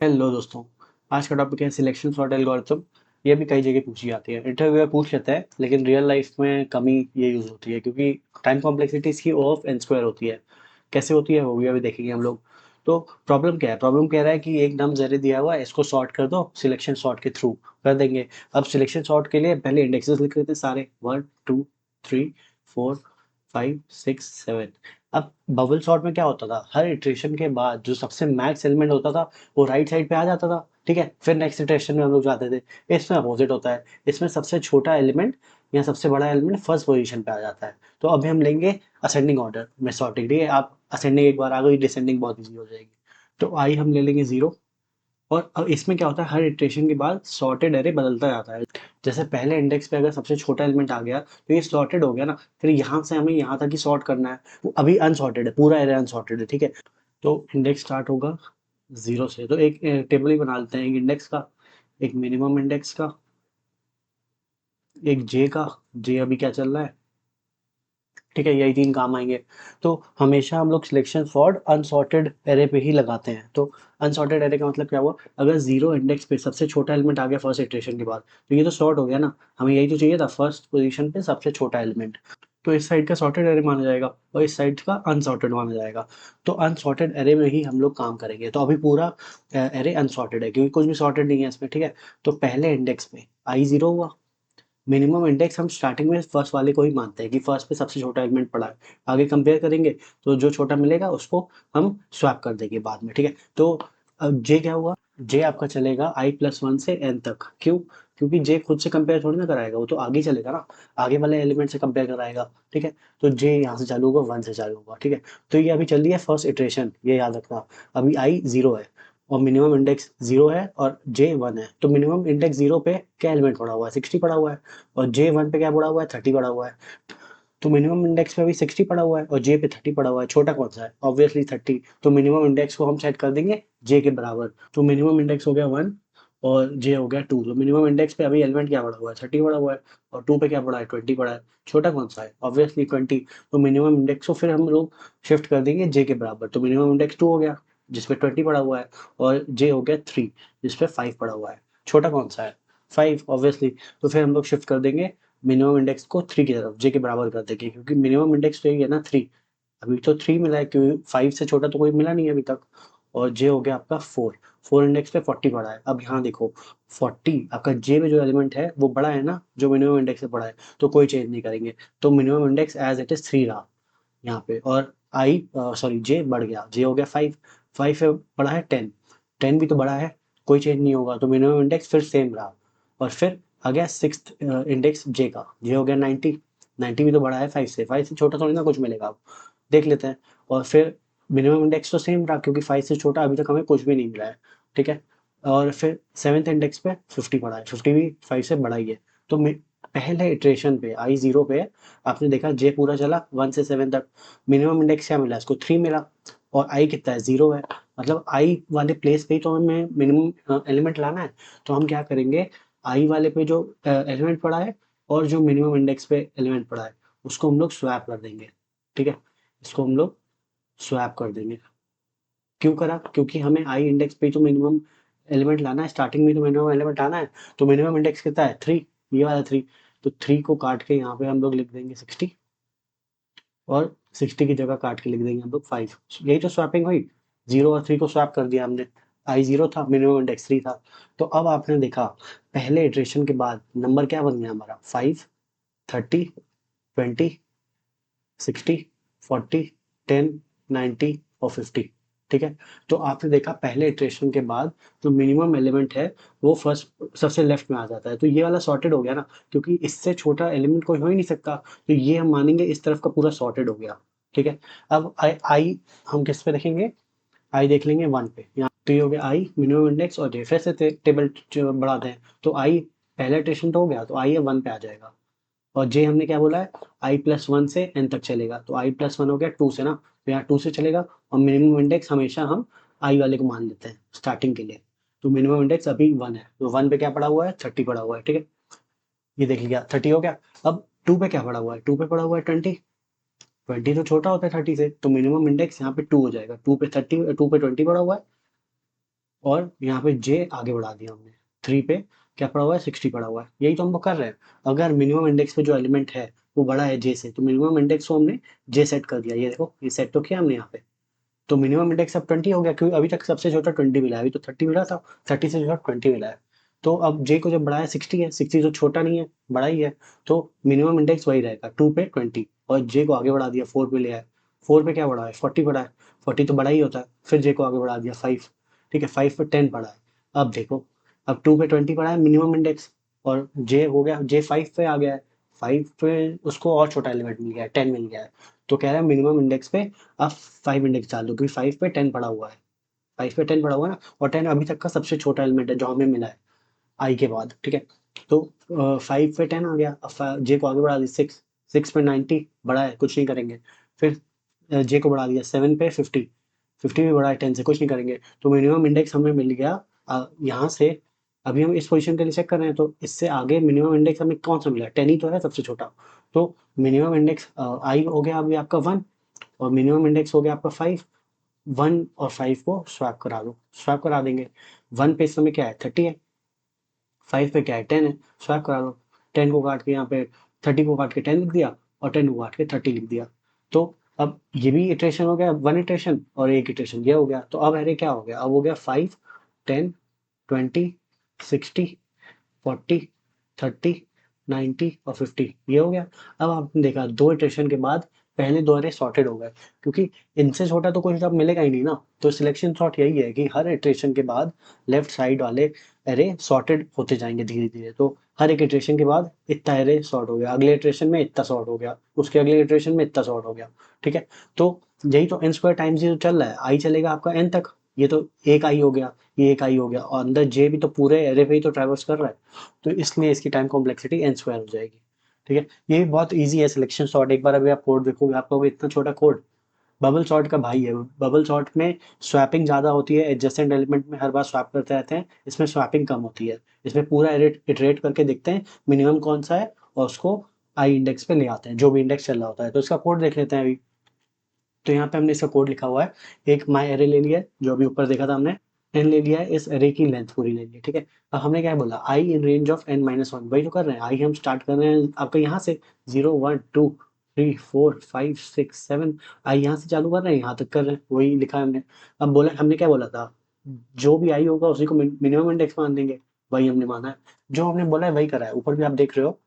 Hello दोस्तों। आज का टॉपिक है सिलेक्शन सॉर्ट एल्गोरिथम। ये भी कई जगह पूछी जाती है, इंटरव्यू में पूछ लेता है, लेकिन रियल लाइफ में कमी ये यूज होती है क्योंकि टाइम कॉम्प्लेक्सिटी इसकी O ऑफ एन स्क्वायर होती है। कैसे होती है वो भी अभी देखेंगे हम लोग। तो प्रॉब्लम क्या है? प्रॉब्लम कह रहा है कि एक नम जरे दिया हुआ है, इसको सॉर्ट कर दो सिलेक्शन सॉर्ट के थ्रू। कर देंगे। अब सिलेक्शन सॉर्ट के लिए पहले इंडेक्सेस लिख लेते हैं सारे, 1 2 3 4 5 6 7। अब बबल सॉर्ट में क्या होता था, हर इटरेशन के बाद जो सबसे मैक्स एलिमेंट होता था वो राइट साइड पे आ जाता था। ठीक है, फिर नेक्स्ट इटरेशन में हम लोग जाते थे। इसमें अपोजिट होता है, इसमें सबसे छोटा एलिमेंट या सबसे बड़ा एलिमेंट फर्स्ट पोजीशन पे आ जाता है। तो अभी हम लेंगे असेंडिंग ऑर्डर में सॉर्टिंग। ठीक है, आप असेंडिंग एक बार आ गई, डिसेंडिंग बहुत ईजी हो जाएगी। तो आई हम ले लेंगे 0। और अब इसमें क्या होता है, हर इटरेशन के बाद सॉर्टेड एरे बदलता जाता है। जैसे पहले इंडेक्स पे अगर सबसे छोटा एलिमेंट आ गया तो ये सॉर्टेड हो गया ना, फिर यहाँ से हमें यहाँ तक ही सॉर्ट करना है। वो अभी अनसॉर्टेड है, पूरा एरे अनसॉर्टेड है। ठीक है, तो इंडेक्स स्टार्ट होगा 0 से। तो एक टेबल ही बना लेते हैं, एक इंडेक्स का, एक मिनिमम इंडेक्स का, एक जे का। जे अभी क्या चल रहा है? ठीक है, यही 3 काम आएंगे। तो हमेशा हम लोग सिलेक्शन सॉर्ट अनसॉर्टेड एरे पे ही लगाते हैं। तो अनसॉर्टेड एरे का मतलब क्या हुआ, अगर 0 इंडेक्स पे सबसे छोटा एलिमेंट आ गया फर्स्ट इटरेशन के बाद, तो ये तो सॉर्ट हो गया ना। हमें यही तो चाहिए था, फर्स्ट पोजीशन पे सबसे छोटा एलिमेंट। तो इस साइड का सॉर्टेड एरे माना जाएगा और इस साइड का अनसॉर्टेड माना जाएगा। तो अनसॉर्टेड एरे में ही हम लोग काम करेंगे। तो अभी पूरा एरे अनसॉर्टेड है क्योंकि कुछ भी सॉर्टेड नहीं है इसमें। ठीक है, तो पहले इंडेक्स पे आई 0 हुआ। मिनिमम इंडेक्स हम स्टार्टिंग में फर्स्ट वाले को ही मानते हैं कि फर्स्ट पे सबसे छोटा एलिमेंट पड़ा है। आगे कंपेयर करेंगे तो जो छोटा मिलेगा उसको हम स्वैप कर देंगे बाद में। ठीक है, तो अब जे क्या हुआ, जे आपका चलेगा i+1 से n तक। क्यों? क्योंकि जे खुद से कंपेयर थोड़ी ना कराएगा, वो तो आगे ही चलेगा ना, आगे वाले एलिमेंट से कंपेयर कराएगा। ठीक है, तो जे यहाँ से चालू होगा, 1 से चालू होगा। ठीक है, तो ये अभी चल रही है फर्स्ट इटरेशन, ये याद रखना। अभी आई 0 है और मिनिमम इंडेक्स 0 है और जे 1 है। तो मिनिमम इंडेक्स 0 पे क्या एलिमेंट पड़ा हुआ है? 60 पड़ा हुआ है। और जे 1 पे क्या पड़ा हुआ है? 30 पड़ा हुआ है। तो मिनिमम इंडेक्स पे अभी 60 पड़ा हुआ है और जे पे 30 पड़ा हुआ है। छोटा कौन सा है? ऑब्वियसली 30। तो मिनिमम इंडेक्स को हम सेट कर देंगे जे के बराबर। तो मिनिमम इंडेक्स हो गया 1 और जे हो गया 2। तो मिनिमम इंडेक्स पे अभी एलिमेंट क्या पड़ा हुआ है? 30 पड़ा हुआ है। और 2 पे क्या पड़ा है? 20 पड़ा है। छोटा कौन सा है? ऑब्वियसली 20। तो मिनिमम इंडेक्स को फिर हम लोग शिफ्ट कर देंगे जे के बराबर। तो मिनिमम इंडेक्स 2 हो गया जिसपे 20 पड़ा हुआ है और जे हो गया 3 जिसपे 5 पड़ा हुआ है। छोटा कौन सा है? 5 ऑब्वियसली। तो फिर हम लोग शिफ्ट कर देंगे मिनिमम इंडेक्स को 3 की तरफ, जे के बराबर कर देंगे क्योंकि मिनिमम इंडेक्स तो यही है ना, 3। अभी तो 3 मिला है क्योंकि 5 से छोटा तो कोई मिला नहीं है अभी तक। और जे हो गया आपका 4। 4 इंडेक्स पे 40 पड़ा है। अब यहाँ देखो, 40 आपका जे में जो एलिमेंट है वो बड़ा है ना, जो मिनिमम इंडेक्स से बड़ा है, तो कोई चेंज नहीं करेंगे। तो minimum index as it is 3 रहा यहाँ पे। और आई सॉरी जे बढ़ गया, जे हो गया 5। 5 से बड़ा है 10। 10 भी तो बड़ा है, कोई चेंज नहीं होगा। तो मिनिमम इंडेक्स फिर सेम रहा। और फिर आ गया सिक्स्थ इंडेक्स जे का, जे हो गया 90। 90 भी तो बड़ा है 5 से, 5 से छोटा थोड़ी ना कुछ मिलेगा। अब देख लेते हैं। और फिर मिनिमम इंडेक्स तो सेम रहा क्योंकि 5 से छोटा अभी तक हमें कुछ भी नहीं मिला है। ठीक है, और फिर सेवेंथ इंडेक्स पे 50 पड़ा है, 50 भी 5 से बड़ा ही है। तो पहले इटरेशन पे आई 0 पे आपने देखा जे पूरा चला 1 से 7 तक। मिनिमम इंडेक्स क्या मिला इसको? 3 मिला। और आई कितना है? 0 है। मतलब आई वाले प्लेस पे ही तो हमें मिनिमम एलिमेंट लाना है। तो हम क्या करेंगे, आई वाले पे जो एलिमेंट पड़ा है और जो मिनिमम इंडेक्स पे एलिमेंट पड़ा है उसको हम लोग स्वैप कर देंगे। ठीक है, इसको हम लोग स्वैप कर देंगे। क्यों करा? क्योंकि हमें आई इंडेक्स पे तो मिनिमम एलिमेंट लाना है, स्टार्टिंग में तो मिनिमम एलिमेंट आना है। तो मिनिमम इंडेक्स कितना है? 3। ये वाला 3। तो 3 को काट के यहाँ पे हम लोग लिख देंगे 60। और 60 की जगह काट के लिख देंगे हम लोग 5। यही तो स्वैपिंग हुई। 0 और 3 को स्वैप कर दिया हमने। आई 0 था, मिनिमम इंडेक्स 3 था। तो अब आपने देखा पहले इटरेशन के बाद नंबर क्या बन गया हमारा? 5, 30, 20, 60, 40, 10, 90 और 50। ठीक है, तो आपने देखा पहले इटरेशन के बाद जो मिनिमम एलिमेंट है वो फर्स्ट सबसे लेफ्ट में आ जाता है। तो ये वाला सॉर्टेड हो गया ना, क्योंकि इससे छोटा एलिमेंट कोई हो ही नहीं सकता। तो ये हम मानेंगे इस तरफ का पूरा सॉर्टेड हो गया। ठीक है, अब आई आई हम किस पे देखेंगे? आई देख लेंगे 1 पे। यहाँ तो ये हो गया आई मिनिमम इंडेक्स और जे। फिर से टेबल बढ़ाते हैं तो आई पहला इटरेशन तो हो गया, तो आई 1 पे आ जाएगा। और जे हमने क्या बोला है? i+1 से n तक चलेगा। तो i+1 हो गया 2 से ना, तो यहाँ 2 से चलेगा। और मिनिमम इंडेक्स हमेशा हम i वाले को मान लेते हैं स्टार्टिंग के लिए। तो मिनिमम इंडेक्स अभी 1 है, तो 1 पे क्या पड़ा हुआ है? 30 पड़ा हुआ है। ठीक है, ये देख लिया 30 हो गया। अब 2 पे क्या पड़ा हुआ है? 2 पे पड़ा हुआ है 20। 20 तो छोटा होता है 30 से, तो मिनिमम इंडेक्स यहाँ पे 2 हो जाएगा। 2 पे 30, 2 पे 20 पड़ा हुआ है। और यहाँ पे जे आगे बढ़ा दिया हमने, 3 पे क्या पड़ा हुआ है, 60 पड़ा हुआ है। यही तो हम लोग कर रहे हैं। अगर मिनिमम इंडेक्स पे जो एलिमेंट है वो बड़ा है जे से, तो मिनिमम इंडेक्स को हमने जे सेट कर दिया। ये देखो, ये सेट तो किया हमने यहाँ पे। तो मिनिमम इंडेक्स अब 20 हो गया, क्योंकि अभी तक सबसे छोटा 20 मिला है, अभी तो 30 मिला था, 30 से छोटा 20 मिला है। तो अब जे को जब बढ़ाया 60 है, 60 तो छोटा नहीं है, बड़ा ही है। तो मिनिमम इंडेक्स वही रहेगा, 2 पे 20, और जे को आगे बढ़ा दिया, 4 पे ले आए। 4 पे क्या बढ़ा है, 40 बढ़ा है, 40 तो बड़ा ही होता है। फिर जे को आगे बढ़ा दिया 5, ठीक है, 5 पे 10 पड़ा है। अब देखो, अब 2 पे 20 पड़ा है मिनिमम इंडेक्स, और जे हो गया, जे 5 पे आ गया है, 5 पे उसको और छोटा एलिमेंट मिल गया है, 10 मिल गया है। तो कह रहा है मिनिमम इंडेक्स पे आप 5 इंडेक्स डाल दो, क्योंकि 5 पे 10 पड़ा हुआ है, 5 पे 10 पड़ा हुआ है ना, और 10 अभी तक का सबसे छोटा एलिमेंट है जो हमें मिला है आई के बाद, ठीक है। तो 5 पे 10 आ गया, अब जे को आगे बढ़ा दी 6, 6 पे 90 बड़ा है, कुछ नहीं करेंगे। फिर जे को बढ़ा दिया 7 पे 50, 50 भी बड़ा है 10 से, कुछ नहीं करेंगे। तो मिनिमम इंडेक्स हमें मिल गया यहाँ से। अभी हम इस पोजीशन के लिए चेक कर रहे हैं, तो इससे आगे मिनिमम इंडेक्स हमें कौन सा मिला है, 10 ही तो है सबसे छोटा। तो मिनिमम इंडेक्स आई हो गया अभी आपका 1, और मिनिमम इंडेक्स हो गया आपका 5। 1 और 5 को स्वैप करा दो, स्वैप करा देंगे। 1 पे इस समय क्या है, 30 है, 5 पे क्या है, 10 है, स्वैप करा दो। 10 को काट के यहाँ पे, 30 को काट के 10 लिख दिया, और 10 को काट के 30 लिख दिया। तो अब ये भी इटरेशन हो गया, 1 इटरेशन और 1 इटरेशन ये हो गया। तो अब अरे क्या हो गया, अब हो गया 5, 10, 20, 60, 40, 30, 90 और 50, ये हो गया। अब आपने देखा 2 इटरेशन के बाद पहले 2 अरे सॉर्टेड हो गए, क्योंकि इनसे छोटा तो कोई हिसाब मिलेगा ही नहीं ना। तो सिलेक्शन सॉर्ट यही है कि हर इटरेशन के बाद लेफ्ट साइड वाले अरे सॉर्टेड होते जाएंगे धीरे धीरे। तो हर एक इटरेशन के बाद इतना अरे सॉर्ट हो गया, अगले इटरेशन में इतना सॉर्ट हो गया, उसके अगले इटरेशन में इतना सॉर्ट हो गया, ठीक है। तो यही तो एन स्क्वायर टाइम्स ये तो चल रहा है, आई चलेगा आपका एन तक। ये तो एक आई हो गया, ये एक आई हो गया, और अंदर जे भी तो पूरे एरे पे ही तो ट्रैवर्स कर रहा है। तो इसलिए इसकी टाइम कॉम्प्लेक्सिटी एन स्क्वायर हो जाएगी, ठीक है। ये भी बहुत ईजी है सिलेक्शन सॉर्ट, एक बार अभी आप कोड देखोगे आप कहोगे इतना छोटा कोड। बबल सॉर्ट का भाई है, बबल सॉर्ट में स्वैपिंग ज़्यादा होती है, एडजेसेंट एलिमेंट में हर बार स्वैप करते रहते हैं, इसमें स्वैपिंग कम होती है। इसमें पूरा इटरेट करके देखते हैं मिनिमम कौन सा है, और उसको आई इंडेक्स पे ले आते हैं, जो भी इंडेक्स चल रहा होता है। तो इसका कोड देख लेते हैं अभी। तो यहाँ पे हमने इसका कोड लिखा हुआ है, एक माई एरे ले लिया है, जो अभी ऊपर देखा था हमने, एन ले लिया है, इस एरे की लेंथ पूरी ले ली है, ठीक है। अब हमने क्या बोला, i in range of n minus one, वही तो कर रहे हैं। आई हम स्टार्ट कर रहे हैं आपका यहाँ से, 0 1 2 3 4 5 6 7, आई यहाँ से चालू कर रहे हैं, यहाँ तक कर रहे हैं, वही लिखा है हमने। अब बोला, हमने क्या बोला था, जो भी आई होगा उसी को मिनिमम इंडेक्स मान देंगे, वही हमने माना है। जो हमने बोला है वही करा है, ऊपर भी आप देख रहे हो,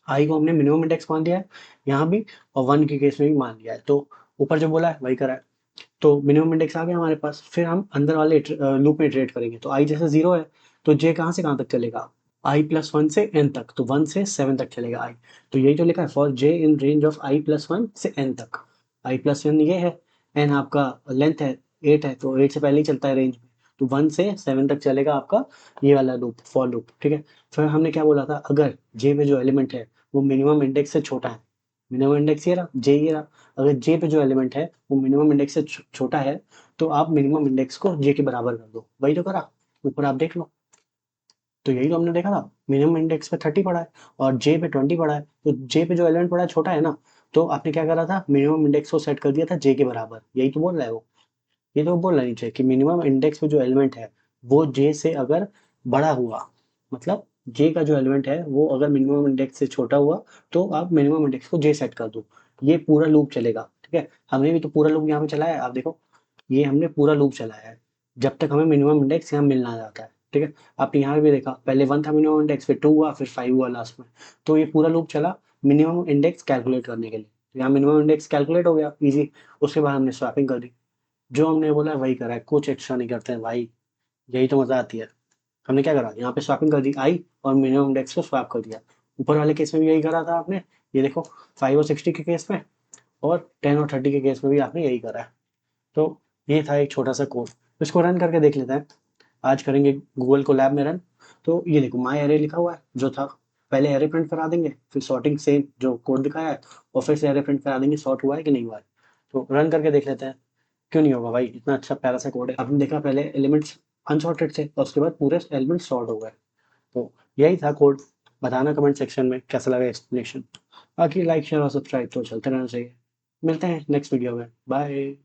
आई को हमने मिनिमम इंडेक्स मान दिया है यहाँ भी, और 1 के केस में भी मान लिया है। तो ऊपर जो बोला है वही करा है। तो मिनिमम इंडेक्स आ गया हमारे पास, फिर हम अंदर वाले लूप में इटरेट करेंगे। तो आई जैसे 0 है, तो जे कहाँ से कहाँ तक चलेगा, आई प्लस वन से एन तक, तो 1 से 7 तक चलेगा आई। तो यही तो लिखा है, for J in range of I plus one से एन तक। आई प्लस वन ये है, एन आपका लेंथ है 8 है, तो 8 से पहले ही चलता है रेंज में। तो 1 से 7 तक चलेगा आपका ये वाला लूप, फॉर लूप, ठीक है। फिर हमने क्या बोला था, अगर जे में जो एलिमेंट है वो मिनिमम इंडेक्स से छोटा है, मिनिमम इंडेक्स ये रहा, जे ये रहा, अगर जे पे जो एलिमेंट है वो मिनिमम इंडेक्स से छोटा है, तो आप मिनिमम इंडेक्स को जे के बराबर कर दो, वही तो करा, ऊपर आप देख लो। तो यही तो हमने देखा था, मिनिमम इंडेक्स पे 30 पड़ा है, और जे पे 20 पड़ा है, तो जे पे जो एलिमेंट पड़ा है छोटा है ना। तो आपने क्या करा था, मिनिमम इंडेक्स को सेट कर दिया था जे के बराबर, यही तो बोल रहा है वो। ये तो बोलना नहीं चाहिए कि मिनिमम इंडेक्स पे जो एलिमेंट है वो जे से अगर बड़ा हुआ, मतलब जे का जो एलिमेंट है वो अगर मिनिमम इंडेक्स से छोटा हुआ, तो आप मिनिमम इंडेक्स को जे सेट कर दो। ये पूरा लूप चलेगा, ठीक है। हमने भी तो पूरा लूप यहाँ पे चलाया है, आप देखो, ये हमने पूरा लूप चलाया है, जब तक हमें मिनिमम इंडेक्स यहाँ मिलना जाता है, ठीक है। आपने यहाँ भी देखा, पहले 1 था मिनिमम इंडेक्स, फिर 2 हुआ, फिर 5 हुआ लास्ट में। तो ये पूरा लूप चला मिनिमम इंडेक्स कैलकुलेट करने के लिए। तो यहाँ मिनिमम इंडेक्स कैलकुलेट हो गया इजी। उसके बाद हमने स्वैपिंग कर दी, जो हमने बोला है वही करा है, कुछ एक्स्ट्रा नहीं करते हैं भाई, यही तो मजा आती है। हमने क्या करा, यहाँ पे स्वैपिंग कर दी आई, और मिनिमम इंडेक्स को स्वैप कर दिया। ऊपर वाले केस में भी यही करा था आपने, ये देखो, 5 और 60 के केस में, और 10 और 30 के केस में भी आपने यही करा है। तो ये था एक छोटा सा कोड, इसको रन करके देख लेते हैं। आज करेंगे गूगल को लैब में रन। तो ये देखो, माई एरे लिखा हुआ है जो था, पहले एरे प्रिंट करा देंगे, फिर सॉर्टिंग सेम जो कोड दिखाया है, और फिर से एरे प्रिंट करा देंगे सॉर्ट हुआ है कि नहीं हुआ है। तो रन करके देख लेते हैं। क्यों नहीं होगा भाई, इतना अच्छा प्यारा सा कोड है। आपने देखा पहले एलिमेंट्स अनसॉर्टेड थे, और उसके बाद पूरे एलिमेंट्स सॉर्ट हो गए। तो यही था कोड। बताना कमेंट सेक्शन में कैसा लगा एक्सप्लेनेशन। बाकी लाइक शेयर और सब्सक्राइब तो चलते रहना चाहिए। मिलते हैं नेक्स्ट वीडियो में, बाय।